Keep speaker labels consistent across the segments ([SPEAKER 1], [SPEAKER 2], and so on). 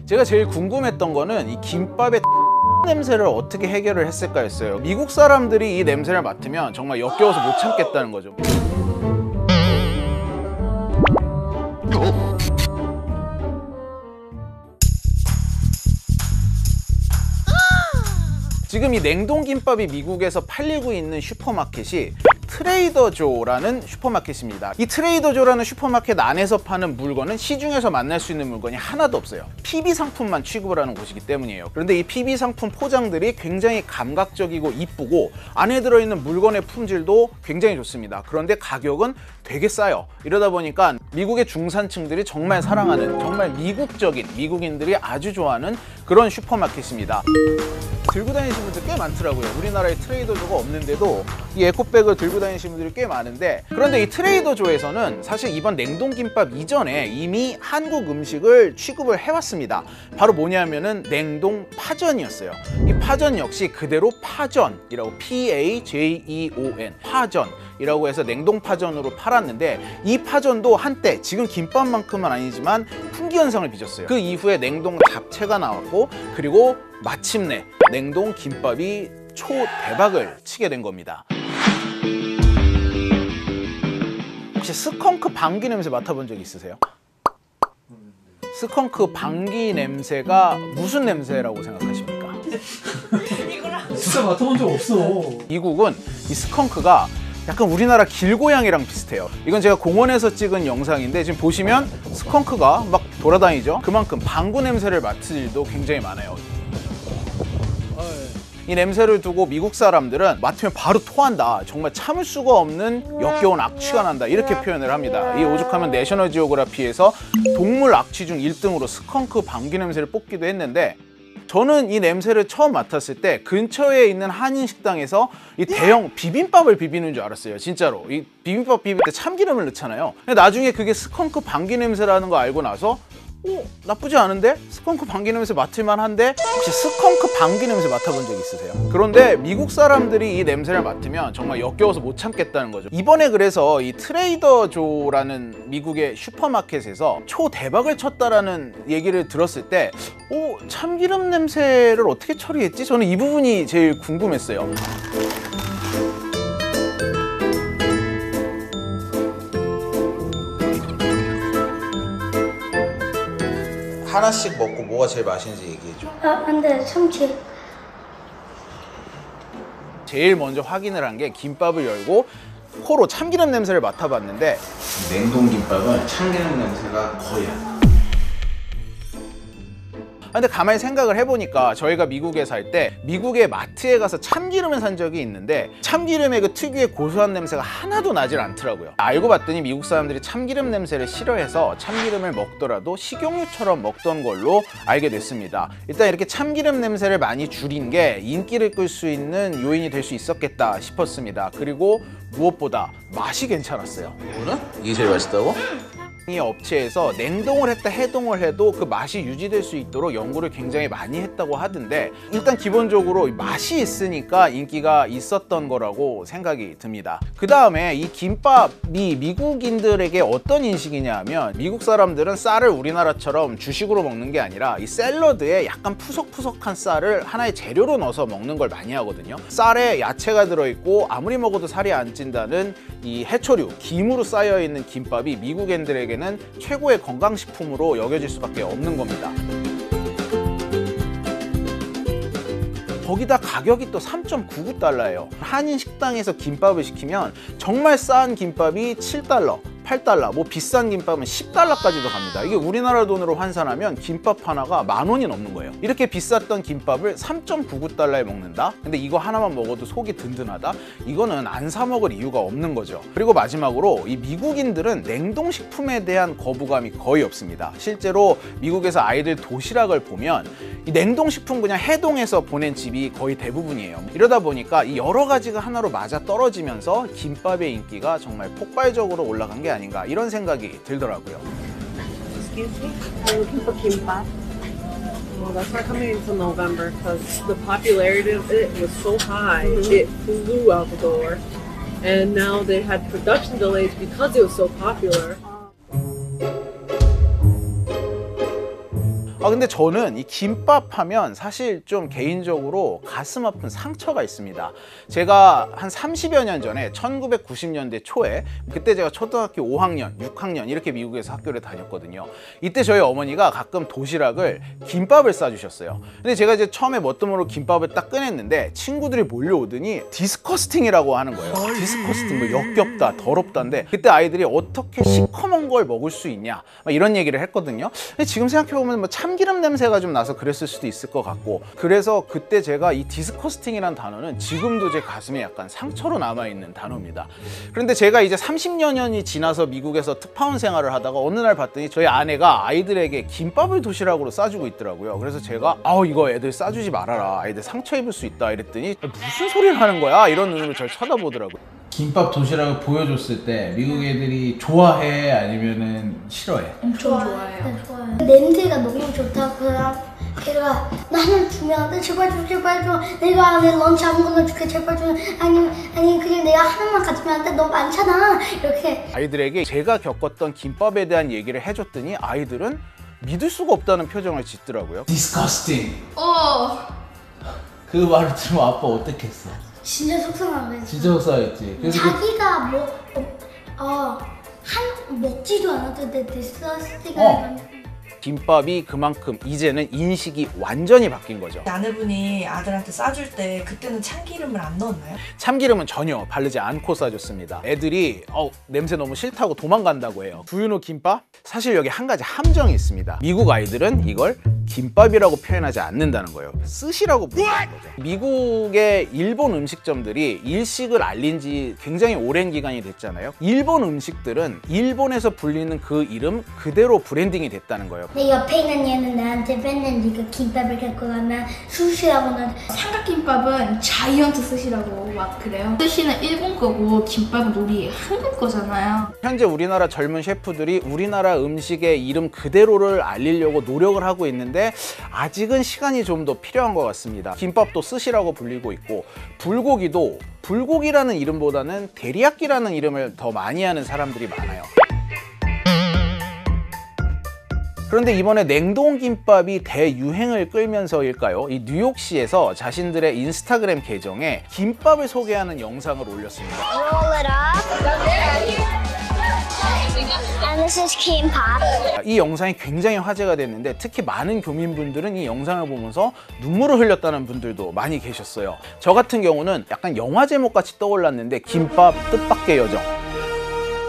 [SPEAKER 1] 제가 제일 궁금했던 거는 이 김밥의 냄새를 어떻게 해결을 했을까였어요. 미국 사람들이 이 냄새를 맡으면 정말 역겨워서 못 참겠다는 거죠. 지금 이 냉동김밥이 미국에서 팔리고 있는 슈퍼마켓이 트레이더 조라는 슈퍼마켓입니다. 이 트레이더 조라는 슈퍼마켓 안에서 파는 물건은 시중에서 만날 수 있는 물건이 하나도 없어요. PB 상품만 취급을 하는 곳이기 때문이에요. 그런데 이 PB 상품 포장들이 굉장히 감각적이고 이쁘고 안에 들어있는 물건의 품질도 굉장히 좋습니다. 그런데 가격은 되게 싸요. 이러다 보니까 미국의 중산층들이 정말 사랑하는, 정말 미국적인, 미국인들이 아주 좋아하는 그런 슈퍼마켓입니다. 들고 다니시는 분들 꽤 많더라고요. 우리나라에 트레이더조가 없는데도 이 에코백을 들고 다니시는 분들이 꽤 많은데, 그런데 이 트레이더조에서는 사실 이번 냉동김밥 이전에 이미 한국 음식을 취급을 해왔습니다. 바로 뭐냐면은 냉동 파전이었어요. 이 파전 역시 그대로 파전이라고, P-A-J-E-O-N, 파전이라고 해서 냉동 파전으로 팔았는데, 이 파전도 한때 지금 김밥만큼은 아니지만 풍기 현상을 빚었어요. 그 이후에 냉동 잡채가 나왔고, 그리고 마침내 냉동 김밥이 초대박을 치게 된 겁니다. 혹시 스컹크 방귀 냄새 맡아본 적 있으세요? 스컹크 방귀 냄새가 무슨 냄새라고 생각하십니까?
[SPEAKER 2] 진짜 맡아본 적 없어.
[SPEAKER 1] 미국은 이 스컹크가 약간 우리나라 길고양이랑 비슷해요. 이건 제가 공원에서 찍은 영상인데 지금 보시면 스컹크가 막 돌아다니죠. 그만큼 방구 냄새를 맡을 일도 굉장히 많아요. 이 냄새를 두고 미국 사람들은 맡으면 바로 토한다, 정말 참을 수가 없는 역겨운 악취가 난다, 이렇게 표현을 합니다. 이 오죽하면 내셔널 지오그래피에서 동물 악취 중 1등으로 스컹크 방귀 냄새를 뽑기도 했는데, 저는 이 냄새를 처음 맡았을 때 근처에 있는 한인 식당에서 이 대형 비빔밥을 비비는 줄 알았어요. 진짜로. 이 비빔밥 비빌 때 참기름을 넣잖아요. 근데 나중에 그게 스컹크 방귀 냄새라는 거 알고 나서 나쁘지 않은데? 스컹크 방귀 냄새 맡을만 한데? 혹시 스컹크 방귀 냄새 맡아본 적 있으세요? 그런데 미국 사람들이 이 냄새를 맡으면 정말 역겨워서 못 참겠다는 거죠. 이번에 그래서 이 트레이더 조라는 미국의 슈퍼마켓에서 초대박을 쳤다라는 얘기를 들었을 때 참기름 냄새를 어떻게 처리했지? 저는 이 부분이 제일 궁금했어요. 하나씩 먹고 뭐가 제일 맛있는지 얘기해줘.
[SPEAKER 3] 근데 참치.
[SPEAKER 1] 제일 먼저 확인을 한 게 김밥을 열고 코로 참기름 냄새를 맡아봤는데, 냉동김밥은 참기름 냄새가 거의 안 나요. 근데 가만히 생각을 해보니까 저희가 미국에 살 때 미국의 마트에 가서 참기름을 산 적이 있는데 참기름의 그 특유의 고소한 냄새가 하나도 나질 않더라고요. 알고 봤더니 미국 사람들이 참기름 냄새를 싫어해서 참기름을 먹더라도 식용유처럼 먹던 걸로 알게 됐습니다. 일단 이렇게 참기름 냄새를 많이 줄인 게 인기를 끌 수 있는 요인이 될 수 있었겠다 싶었습니다. 그리고 무엇보다 맛이 괜찮았어요. 이거는? 이게 제일 맛있다고? 이 업체에서 냉동을 했다 해동을 해도 그 맛이 유지될 수 있도록 연구를 굉장히 많이 했다고 하던데, 일단 기본적으로 맛이 있으니까 인기가 있었던 거라고 생각이 듭니다. 그 다음에 이 김밥이 미국인들에게 어떤 인식이냐 하면, 미국 사람들은 쌀을 우리나라처럼 주식으로 먹는 게 아니라 이 샐러드에 약간 푸석푸석한 쌀을 하나의 재료로 넣어서 먹는 걸 많이 하거든요. 쌀에 야채가 들어있고 아무리 먹어도 살이 안 찐다는 이 해초류, 김으로 쌓여있는 김밥이 미국인들에게 최고의 건강식품으로 여겨질 수밖에 없는 겁니다. 거기다 가격이 또 3.99달러예요. 한인 식당에서 김밥을 시키면 정말 싼 김밥이 7달러, 8달러, 뭐 비싼 김밥은 10달러까지도 갑니다. 이게 우리나라 돈으로 환산하면 김밥 하나가 10,000원이 넘는 거예요. 이렇게 비쌌던 김밥을 3.99달러에 먹는다? 근데 이거 하나만 먹어도 속이 든든하다? 이거는 안 사 먹을 이유가 없는 거죠. 그리고 마지막으로 이 미국인들은 냉동식품에 대한 거부감이 거의 없습니다. 실제로 미국에서 아이들 도시락을 보면 이 냉동식품 그냥 해동해서 보낸 집이 거의 대부분이에요. 이러다 보니까 이 여러 가지가 하나로 맞아 떨어지면서 김밥의 인기가 정말 폭발적으로 올라간 게 아닌가, 이런 생각이 들더라고요.
[SPEAKER 4] Excuse me? I'm looking for kimbap. Well, that's not coming until November because the popularity of it was so high, it flew out the door. And now they had production delays because it was so popular.
[SPEAKER 1] 근데 저는 이 김밥 하면 사실 좀 개인적으로 가슴 아픈 상처가 있습니다. 제가 한 30여 년 전에 1990년대 초에 그때 제가 초등학교 5학년, 6학년 이렇게 미국에서 학교를 다녔거든요. 이때 저희 어머니가 가끔 도시락을 김밥을 싸주셨어요. 근데 제가 이제 처음에 멋들모로 김밥을 딱 꺼냈는데 친구들이 몰려오더니 디스커스팅이라고 하는 거예요. 디스커스팅, 뭐 역겹다, 더럽다인데 그때 아이들이 어떻게 시커먼 걸 먹을 수 있냐 막 이런 얘기를 했거든요. 근데 지금 생각해보면 뭐 참기름 냄새가 좀 나서 그랬을 수도 있을 것 같고, 그래서 그때 제가 이 디스커스팅이라는 단어는 지금도 제 가슴에 약간 상처로 남아있는 단어입니다. 그런데 제가 이제 30여 년이 지나서 미국에서 특파원 생활을 하다가 어느 날 봤더니 저희 아내가 아이들에게 김밥을 도시락으로 싸주고 있더라고요. 그래서 제가 이거 애들 싸주지 말아라, 아이들 상처 입을 수 있다 이랬더니 무슨 소리를 하는 거야? 이런 눈으로 저를 쳐다보더라고요. 김밥 도시락을 보여줬을 때 미국 애들이 좋아해 아니면은 싫어해?
[SPEAKER 3] 엄청 좋아해요. 네, 좋아요. 냄새가 너무 좋다. 걔가 나 하나 주면 안 돼? 제발 줘, 제발 줘. 내가 내 런치 아무거나 줄게, 제발 줘. 아니 그냥 내가 하나만 가지면 안 돼? 너무 많잖아. 이렇게.
[SPEAKER 1] 아이들에게 제가 겪었던 김밥에 대한 얘기를 해줬더니 아이들은 믿을 수가 없다는 표정을 짓더라고요. Disgusting. 그 말을 들으면 아빠 어떻게 했어?
[SPEAKER 3] 진짜 속상하네.
[SPEAKER 1] 진짜 속상했지. 그래서
[SPEAKER 3] 자기가 먹지도 않았는데 디스커스팅을
[SPEAKER 1] 김밥이 그만큼 이제는 인식이 완전히 바뀐 거죠.
[SPEAKER 5] 아내분이 아들한테 싸줄 때 그때는 참기름을 안 넣었나요?
[SPEAKER 1] 참기름은 전혀 바르지 않고 싸줬습니다. 애들이 냄새 너무 싫다고 도망간다고 해요. 두유노 김밥? 사실 여기 한 가지 함정이 있습니다. 미국 아이들은 이걸 김밥이라고 표현하지 않는다는 거예요. 스시라고 부르는 거죠. 미국의 일본 음식점들이 일식을 알린 지 굉장히 오랜 기간이 됐잖아요. 일본 음식들은 일본에서 불리는 그 이름 그대로 브랜딩이 됐다는 거예요.
[SPEAKER 3] 내 옆에 있는 얘는 나한테 맨날 네가 김밥을 갖고 가면 수시라고 나한테.
[SPEAKER 6] 삼각김밥은 자이언트 스시라고 막 그래요. 스시는 일본 거고 김밥은 우리 한국 거잖아요.
[SPEAKER 1] 현재 우리나라 젊은 셰프들이 우리나라 음식의 이름 그대로를 알리려고 노력을 하고 있는데 아직은 시간이 좀 더 필요한 것 같습니다. 김밥도 스시라고 불리고 있고, 불고기도 불고기라는 이름보다는 데리야끼라는 이름을 더 많이 하는 사람들이 많아요. 그런데 이번에 냉동김밥이 대유행을 끌면서일까요? 이 뉴욕시에서 자신들의 인스타그램 계정에 김밥을 소개하는 영상을 올렸습니다.
[SPEAKER 7] Roll it up. And this is kimbap.
[SPEAKER 1] 이 영상이 굉장히 화제가 됐는데 특히 많은 교민분들은 이 영상을 보면서 눈물을 흘렸다는 분들도 많이 계셨어요. 저 같은 경우는 약간 영화 제목 같이 떠올랐는데, 김밥 뜻밖의 여정.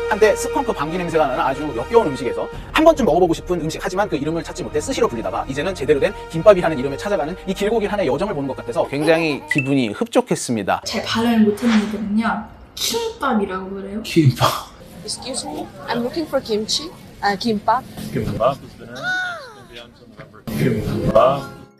[SPEAKER 1] 한때 스컹크 방귀 냄새가 나는 아주 역겨운 음식에서 한 번쯤 먹어보고 싶은 음식, 하지만 그 이름을 찾지 못해 스시로 불리다가 이제는 제대로 된 김밥이라는 이름을 찾아가는 이 길고 긴 한 해의 여정을 보는 것 같아서 굉장히 기분이 흡족했습니다.
[SPEAKER 6] 잘 발음을 못하는 애들은요 킹밥이라고 그래요.
[SPEAKER 1] 김밥.
[SPEAKER 4] Excuse me, I'm looking for kimchi. Kimbap.
[SPEAKER 8] Kimbap is the name. It's gonna be on to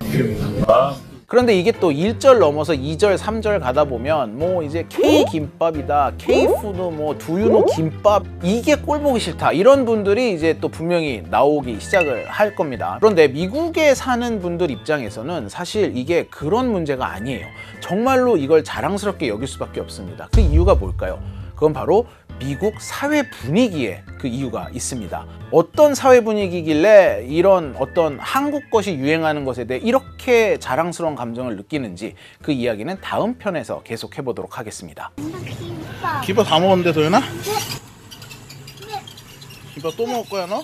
[SPEAKER 8] November.
[SPEAKER 1] 그런데 이게 또 1절 넘어서 2절, 3절 가다 보면 뭐 이제 K김밥이다, K푸드, 뭐 두유노 김밥, 이게 꼴보기 싫다, 이런 분들이 이제 또 분명히 나오기 시작을 할 겁니다. 그런데 미국에 사는 분들 입장에서는 사실 이게 그런 문제가 아니에요. 정말로 이걸 자랑스럽게 여길 수밖에 없습니다. 그 이유가 뭘까요? 그건 바로 미국 사회 분위기에 그 이유가 있습니다. 어떤 사회 분위기길래 이런 어떤 한국 것이 유행하는 것에 대해 이렇게 자랑스러운 감정을 느끼는지, 그 이야기는 다음 편에서 계속해 보도록 하겠습니다. 김밥 다 먹었는데 도연아? 김밥 또 먹을 거야 너?